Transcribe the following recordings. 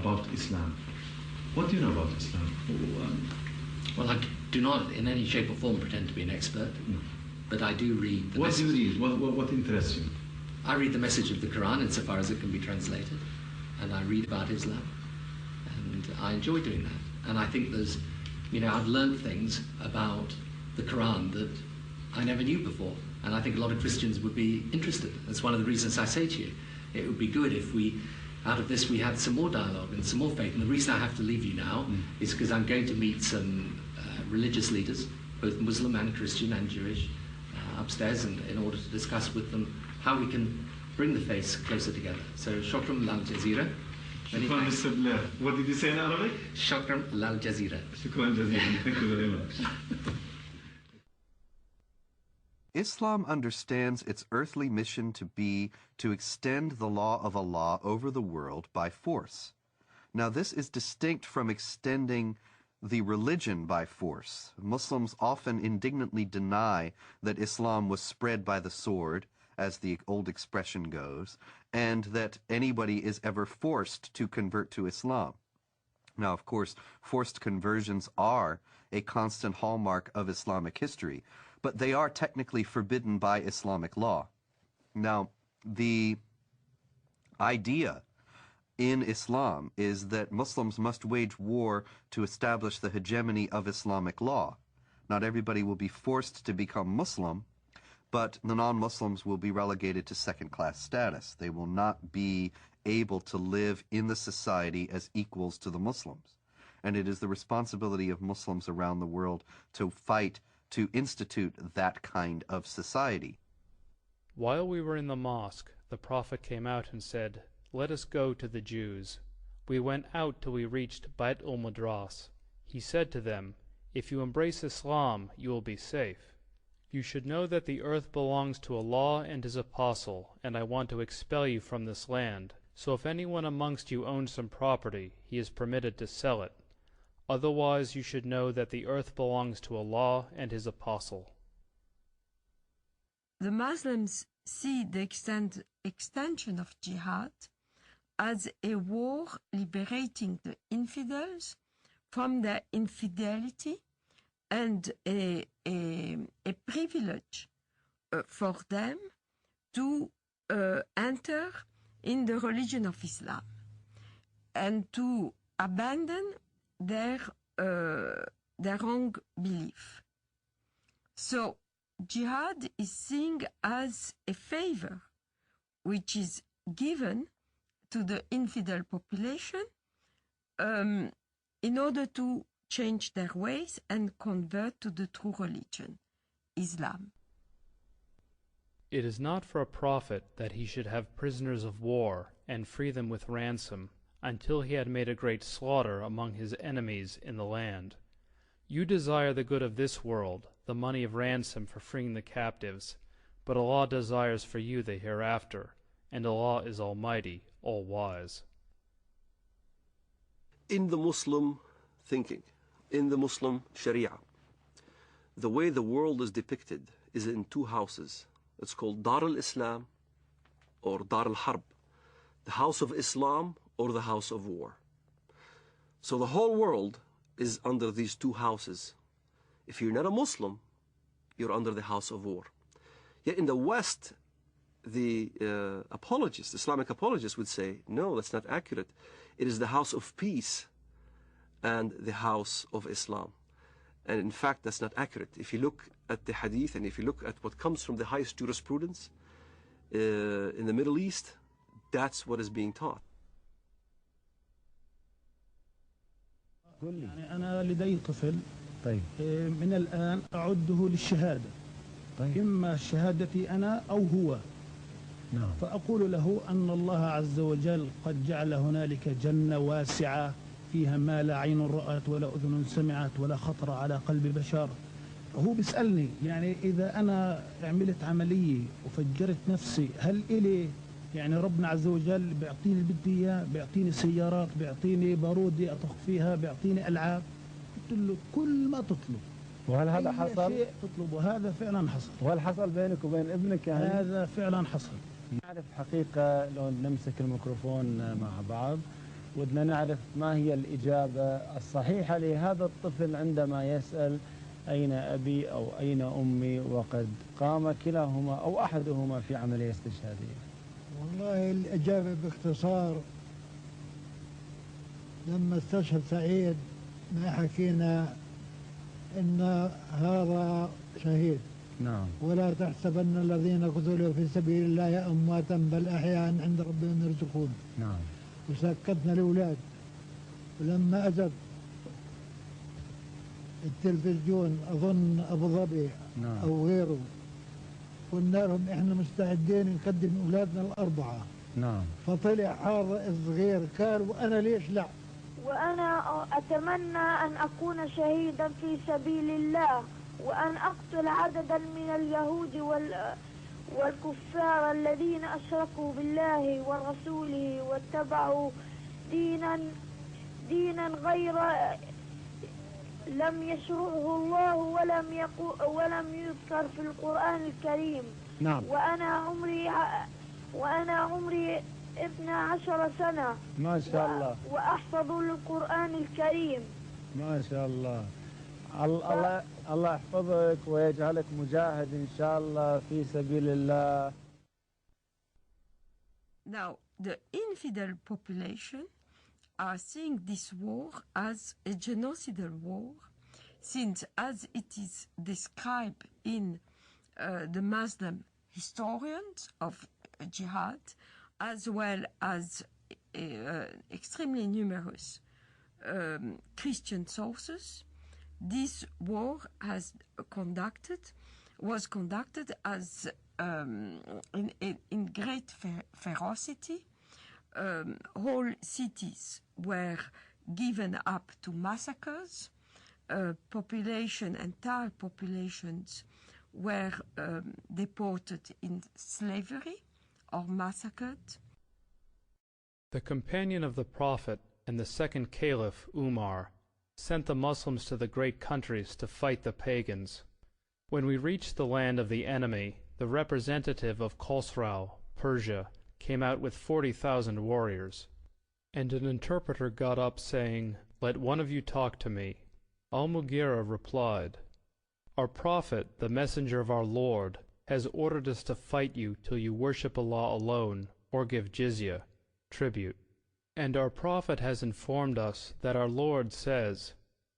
about Islam. What do you know about Islam? Well, I do not in any shape or form pretend to be an expert, but I do read the What do you read? What interests you? I read the message of the Quran insofar as it can be translated, and I read about Islam, and I enjoy doing that. And I think there's, I've learned things about the Quran that I never knew before, and I think a lot of Christians would be interested. That's one of the reasons I say to you, it would be good if out of this we had some more dialogue and some more faith. And the reason I have to leave you now is because I'm going to meet some religious leaders, both Muslim and Christian and Jewish, upstairs, and in order to discuss with them how we can bring the faiths closer together. So, shukran lal jazeera. Shukran, Mr. Blair. What did you say in Arabic? Shukran lal jazeera. Shukran jazeera. Thank you very much. Islam understands its earthly mission to be to extend the law of Allah over the world by force. Now, this is distinct from extending the religion by force. Muslims often indignantly deny that Islam was spread by the sword, as the old expression goes, and that anybody is ever forced to convert to Islam. Now, of course, forced conversions are a constant hallmark of Islamic history, but they are technically forbidden by Islamic law. Now, the idea in Islam is that Muslims must wage war to establish the hegemony of Islamic law. Not everybody will be forced to become Muslim, but the non-Muslims will be relegated to second-class status. They will not be able to live in the society as equals to the Muslims. And it is the responsibility of Muslims around the world to fight to institute that kind of society. While we were in the mosque, the Prophet came out and said, "Let us go to the Jews." We went out till we reached Bait al-Madras. He said to them, "If you embrace Islam, you will be safe. You should know that the earth belongs to Allah and His Apostle, and I want to expel you from this land. So if anyone amongst you owns some property, he is permitted to sell it. Otherwise you should know that the earth belongs to Allah and His Apostle." The Muslims see the extension of jihad as a war liberating the infidels from their infidelity and a privilege for them to enter in the religion of Islam and to abandon their wrong belief. So jihad is seen as a favor which is given to the infidel population in order to change their ways and convert to the true religion, Islam. It is not for a prophet that he should have prisoners of war and free them with ransom until he had made a great slaughter among his enemies in the land. You desire the good of this world, the money of ransom for freeing the captives, but Allah desires for you the hereafter, and Allah is Almighty, All-Wise. In the Muslim thinking, in the Muslim Sharia, the way the world is depicted is in two houses. It's called Dar al-Islam or Dar al-Harb, the house of Islam or the house of war. So the whole world is under these two houses. If you're not a Muslim, you're under the house of war. Yet in the West, the apologists, Islamic apologists would say, no, that's not accurate. It is the house of peace and the house of Islam. And in fact, that's not accurate. If you look at the hadith and if you look at what comes from the highest jurisprudence in the Middle East, that's what is being taught. يعني أنا لدي طفل من الآن أعده للشهادة إما شهادتي أنا أو هو فأقول له أن الله عز وجل قد جعل هنالك جنة واسعة فيها ما لا عين رأت ولا أذن سمعت ولا خطر على قلب بشر. هو بيسألني يعني إذا أنا عملت عملية وفجرت نفسي هل إلي يعني ربنا عز وجل بيعطيني اللي بدي إياه، بيعطيني سيارات، بيعطيني بارودي أطخ فيها، بيعطيني ألعاب. قلت له كل ما تطلب. وهل هذا حصل؟ شيء تطلب وهذا فعلا حصل. وهل حصل بينك وبين ابنك يعني؟ هذا فعلا حصل. نعرف الحقيقة لو نمسك الميكروفون مع بعض ودنا نعرف ما هي الإجابة الصحيحة لهذا الطفل عندما يسأل أين أبي أو أين أمي وقد قام كلاهما أو أحدهما في عملية استشهادية. والله الإجابة باختصار لما استشهد سعيد ما حكينا إن هذا شهيد. نعم. ولا تحسبن الذين قتلوا في سبيل الله أمواتا بل أحياء عند ربهم يرزقون. نعم. وسكتنا الأولاد، ولما أجت التلفزيون أظن أبو ظبي نعم. أو غيره قلنا لهم إحنا مستعدين نقدم أولادنا الأربعة. نعم. فطلع هذا الصغير قال وأنا ليش لا؟ وأنا أتمنى أن أكون شهيدا في سبيل الله وأن أقتل عددا من اليهود والكفار الذين أشركوا بالله ورسوله واتبعوا دينا غير لم يشرعه الله ولم يذكر في القرآن الكريم. نعم. وأنا عمري 12 سنة. ما شاء الله. وأحفظ القرآن الكريم. ما شاء الله. الله يحفظك ويجعلك مجاهد إن شاء الله في سبيل الله. Now, the infidel population are seeing this war as a genocidal war, since as it is described in the Muslim historians of jihad, as well as extremely numerous Christian sources, this war was conducted as in great ferocity. Whole cities were given up to massacres. Entire populations were deported in slavery or massacred. The companion of the Prophet and the second Caliph, Umar, sent the Muslims to the great countries to fight the pagans. When we reached the land of the enemy, the representative of Khosrau, Persia, came out with 40,000 warriors. And an interpreter got up saying, "Let one of you talk to me." Al-Mughira replied, "Our Prophet, the messenger of our Lord, has ordered us to fight you till you worship Allah alone or give jizya, tribute. And our Prophet has informed us that our Lord says,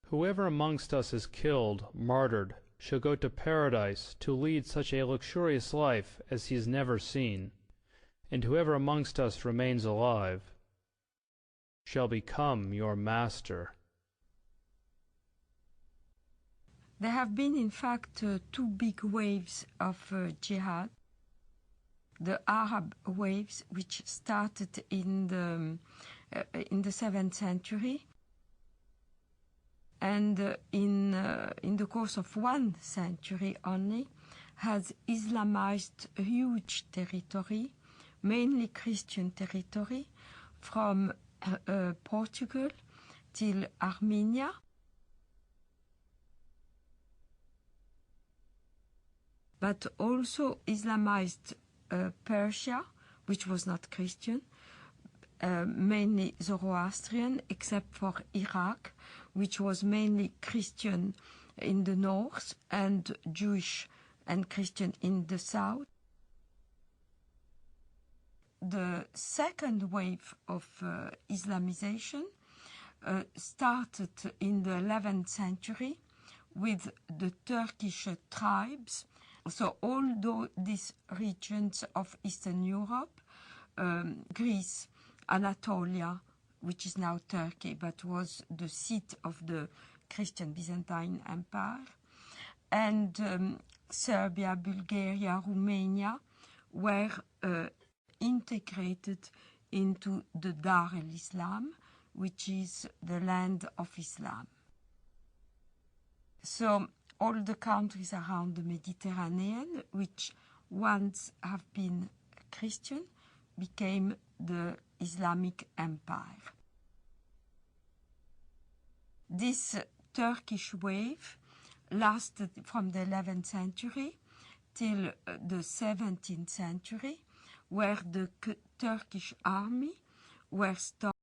'Whoever amongst us is killed, martyred, shall go to paradise to lead such a luxurious life as he has never seen, and whoever amongst us remains alive shall become your master.'" There have been, in fact, two big waves of jihad. The Arab waves, which started in the 7th century, and in the course of 1 century only, has Islamized a huge territory, mainly Christian territory, from Portugal till Armenia. But also Islamized Persia, which was not Christian, mainly Zoroastrian, except for Iraq, which was mainly Christian in the north and Jewish and Christian in the south. The second wave of Islamization started in the 11th century with the Turkish tribes. So all these regions of Eastern Europe, Greece, Anatolia, which is now Turkey, but was the seat of the Christian Byzantine Empire, and Serbia, Bulgaria, Romania were integrated into the Dar al-Islam, which is the land of Islam. So all the countries around the Mediterranean, which once have been Christian, became the Islamic Empire. This Turkish wave lasted from the 11th century till the 17th century, where the Turkish army were stopped